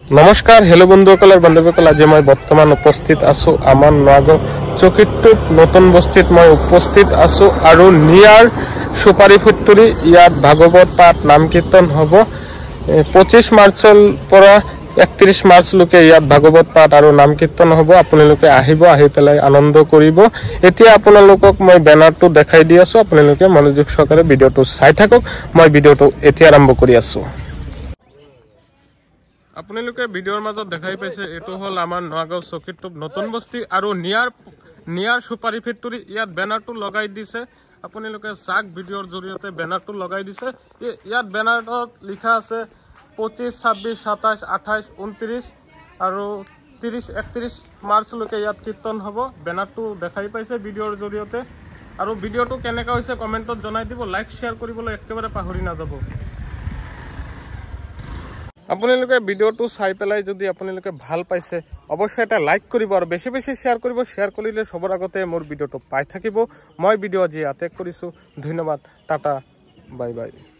নমস্কাৰ হেলো বন্ধুসকলৰ বান্ধৱীসকল আজি মই বৰ্তমান উপস্থিত আছো আমাৰ নগাঁও চকিটোপ নতুন বস্তিত মই উপস্থিত আছো আৰু নিয়াৰ সুপাৰী ফেক্টৰী ইয়াত ভাগৱত পাঠ নাম কীৰ্তন হ'ব 25 মাৰ্চৰ পৰা 31 মাৰ্চলৈকে ইয়াত ভাগৱত পাঠ আৰু নাম কীৰ্তন হ'ব আপোনালোকে আহিব আহি পেলাই আনন্দ কৰিব এতিয়া আপোনালোকক মই বেনাৰটো দেখাই দি আছো আপোনালোকে মনোযোগ সহকাৰে ভিডিওটো চাই থাকক মই ভিডিওটো এতিয়া আৰম্ভ কৰি আছো আপোনালোকে ভিডিওৰ মাজত দেখাই পাইছে এটো হল আমাৰ নগাঁও চকিটোপ নতুন বস্তি আৰু নিয়াৰ সুপাৰী ফেক্টৰী ইয়াত বেনাৰটো লগাই দিছে আপোনালোকে চাক ভিডিওৰ জৰিয়তে বেনাৰটো লগাই দিছে ইয়াত বেনাৰত লিখা আছে 25 26 27 28 29 আৰু 30 31 মাৰ্চলৈকে ইয়াত কীৰ্তন হ'ব বেনাৰটো দেখাই পাইছে ভিডিওৰ জৰিয়তে আৰু ভিডিওটো কেনেকা হৈছে কমেন্টত জনাই দিব লাইক শেয়াৰ কৰিবলৈ একেবাৰে পাহৰি নাযাব আপোনালোকে ভিডিওটো চাই পেলাই যদি আপোনালোকে ভাল পাইছে অৱশ্যই এটা লাইক কৰিব আৰু বেছি বেছি শেয়াৰ কৰিব শেয়াৰ কৰিলে সবৰ আগতে মোৰ ভিডিওটো পাই থাকিব মই ভিডিও আজি আটেক কৰিছো ধন্যবাদ টাটা বাই বাই